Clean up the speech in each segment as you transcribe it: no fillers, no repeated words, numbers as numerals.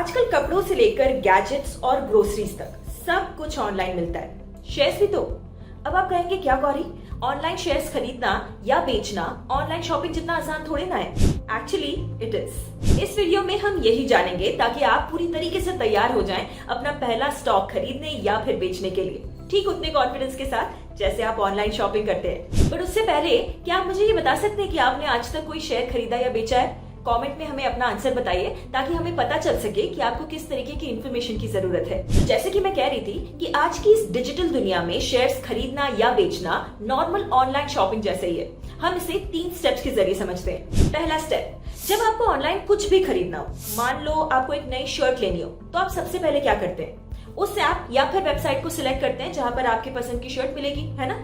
आजकल कपड़ों से लेकर गैजेट्स और ग्रोसरीज तक सब कुछ ऑनलाइन मिलता है। शेयर्स भी तो। अब आप कहेंगे क्या गौरी, ऑनलाइन शेयर्स खरीदना या बेचना ऑनलाइन शॉपिंग जितना आसान थोड़ी ना है। Actually it is. इस वीडियो में हम यही जानेंगे ताकि आप पूरी तरीके से तैयार हो जाएं अपना पहला स्टॉक खरीदने या फिर बेचने के लिए, ठीक उतने कॉन्फिडेंस के साथ जैसे आप ऑनलाइन शॉपिंग करते हैं। बट उससे पहले क्या आप मुझे ये बता सकते हैं कि आपने आज तक कोई शेयर खरीदा या बेचा है? कमेंट में हमें अपना आंसर बताइए ताकि हमें पता चल सके कि आपको किस तरीके की इन्फॉर्मेशन की जरूरत है। तो जैसे कि मैं कह रही थी कि आज की इस डिजिटल दुनिया में शेयर्स खरीदना या बेचना नॉर्मल ऑनलाइन शॉपिंग जैसे ही है। हम इसे 3 स्टेप्स के जरिए समझते हैं। पहला स्टेप, जब आपको ऑनलाइन कुछ भी खरीदना हो, मान लो आपको एक नई शर्ट लेनी हो, तो आप सबसे पहले क्या करते हैं? उस ऐप या फिर वेबसाइट को सिलेक्ट करते हैं जहां पर आपके पसंद की शर्ट मिलेगी, है ना?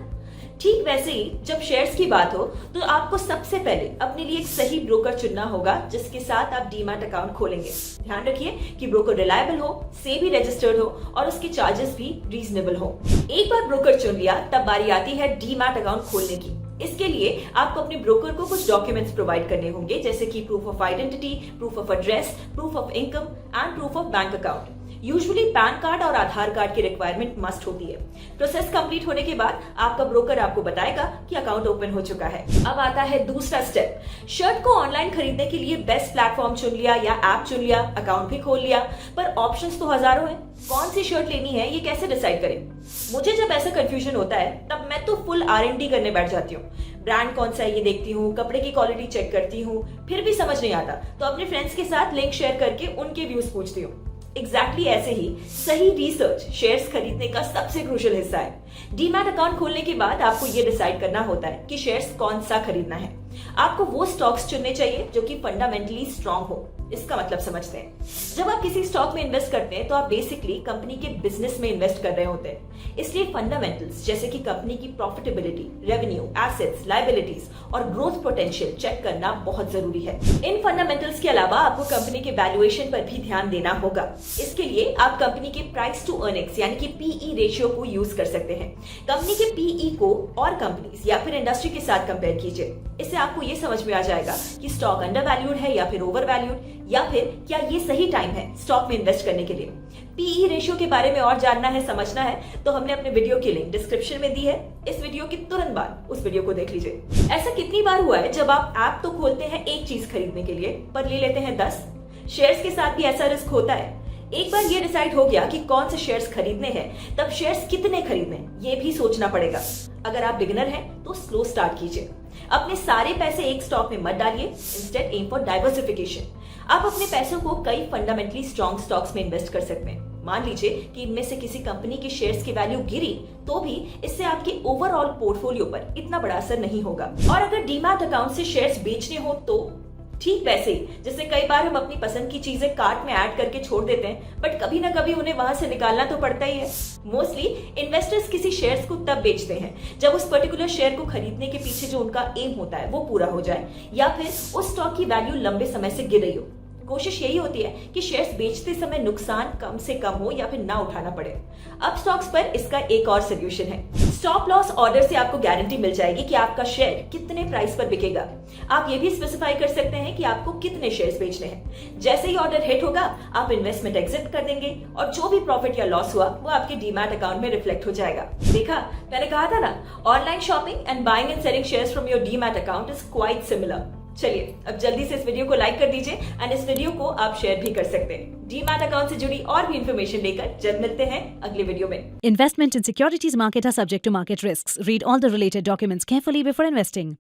ठीक वैसे ही जब शेयर्स की बात हो तो आपको सबसे पहले अपने लिए एक सही ब्रोकर चुनना होगा जिसके साथ आप डीमैट अकाउंट खोलेंगे। ध्यान रखिए कि ब्रोकर रिलायबल हो, सेबी रजिस्टर्ड हो और उसके चार्जेस भी रीजनेबल हो। एक बार ब्रोकर चुन लिया तब बारी आती है डीमैट अकाउंट खोलने की। इसके लिए आपको अपने ब्रोकर को कुछ डॉक्यूमेंट्स प्रोवाइड करने होंगे, जैसे कि proof of identity, proof of address, proof of income and proof of bank account. Usually pan card और आधार कार्ड की रिक्वायरमेंट मस्ट होती है। प्रोसेस कंप्लीट होने के बाद आपका ब्रोकर आपको बताएगा कि अकाउंट ओपन हो चुका है। अब आता है दूसरा स्टेप। शर्ट को ऑनलाइन खरीदने के लिए बेस्ट प्लेटफॉर्म चुन लिया या ऐप चुन लिया, अकाउंट भी खोल लिया, पर ऑप्शंस तो हजारों हैं। कौन सी शर्ट लेनी है ये कैसे डिसाइड करें? मुझे जब ऐसा कंफ्यूजन होता है तब मैं तो फुल R&D करने बैठ जाती हूँ। ब्रांड कौन सा है ये देखती हूँ, कपड़े की क्वालिटी चेक करती हूँ, फिर भी समझ नहीं आता तो अपने फ्रेंड्स के साथ लिंक शेयर करके उनके व्यूज पूछती हूँ। एग्जैक्टली ऐसे ही सही रिसर्च शेयर्स खरीदने का सबसे क्रूशियल हिस्सा है। डीमैट अकाउंट खोलने के बाद आपको ये डिसाइड करना होता है कि शेयर्स कौन सा खरीदना है। आपको वो स्टॉक्स चुनने चाहिए जो कि फंडामेंटली स्ट्रांग हो। इसका मतलब समझते हैं। जब आप किसी स्टॉक में इन्वेस्ट करते हैं तो आप बेसिकली कंपनी के बिजनेस में इन्वेस्ट कर रहे होते हैं। इसलिए फंडामेंटल्स जैसे कि कंपनी की प्रॉफिटेबिलिटी, रेवेन्यू, एसेट्स, लायबिलिटीज और ग्रोथ पोटेंशियल चेक करना बहुत जरूरी है। इन फंडामेंटल्स के अलावा आपको कंपनी के वैल्यूएशन पर भी ध्यान देना होगा। इसके लिए आप कंपनी के प्राइस टू अर्निंग्स यानी कि PE रेशियो को यूज कर सकते हैं। कंपनी के PE को और कंपनीज या फिर इंडस्ट्री के साथ कंपेयर कीजिए। इससे आपको ये समझ में आ जाएगा कि स्टॉक अंडर वैल्यूड है या फिर ओवर वैल्यूड, या फिर क्या ये सही टाइम है स्टॉक में इन्वेस्ट करने के लिए। PE रेशियो के बारे में और जानना है, समझना है तो हमने अपने वीडियो की लिंक डिस्क्रिप्शन में दी है। इस वीडियो के तुरंत बाद उस वीडियो को देख लीजिए। ऐसा कितनी बार हुआ है जब आप ऐप तो खोलते हैं एक चीज खरीदने के लिए पर ले लेते हैं 10? शेयर्स के साथ भी ऐसा रिस्क होता है। एक बार ये डिसाइड हो गया कि कौन से शेयर्स खरीदने हैं तब शेयर्स कितने खरीदने ये भी सोचना पड़ेगा। अगर आप बिगिनर हैं तो स्लो स्टार्ट कीजिए। अपने सारे पैसे एक स्टॉक में मत डालिए, इंस्टेड एम फॉर डाइवर्सिफिकेशन। आप अपने पैसों को कई फंडामेंटली स्ट्रॉन्ग स्टॉक्स में इन्वेस्ट कर सकते हैं। मान लीजिए कि इनमें से किसी कंपनी के शेयर्स की वैल्यू गिरी तो भी इससे आपके ओवरऑल पोर्टफोलियो पर इतना बड़ा असर नहीं होगा। और अगर डीमैट अकाउंट से शेयर्स बेचने हो तो ठीक वैसे ही जैसे कई बार हम अपनी पसंद की चीजें कार्ट में ऐड करके छोड़ देते हैं, बट कभी ना कभी उन्हें वहां से निकालना तो पड़ता ही है। मोस्टली इन्वेस्टर्स किसी शेयर्स को तब बेचते हैं जब उस पर्टिकुलर शेयर को खरीदने के पीछे जो उनका एम होता है वो पूरा हो जाए या फिर उस स्टॉक की वैल्यू लंबे समय से गिर रही हो। कोशिश यही होती है कि शेयर्स बेचते समय नुकसान कम से कम हो या फिर ना उठाना पड़े। अब स्टॉक्स पर इसका एक और सोल्यूशन है। स्टॉप लॉस ऑर्डर से आपको गारंटी मिल जाएगी कि आपका शेयर कितने प्राइस पर बिकेगा। आप ये भी स्पेसिफाई कर सकते हैं कि आपको कितने शेयर्स बेचने हैं। जैसे ही ऑर्डर हिट होगा आप इन्वेस्टमेंट एग्जिट कर देंगे और जो भी प्रॉफिट या लॉस हुआ वो आपके डीमैट अकाउंट में रिफ्लेक्ट हो जाएगा। देखा, मैंने कहा था ना, online shopping and buying and selling shares from your demat account is quite similar. चलिए अब जल्दी से इस वीडियो को लाइक कर दीजिए एंड इस वीडियो को आप शेयर भी कर सकते हैं। डीमैट अकाउंट से जुड़ी और भी इंफॉर्मेशन लेकर जल्द मिलते हैं अगले वीडियो में। Investment in securities market are subject to market risks. Read all the related documents carefully before investing.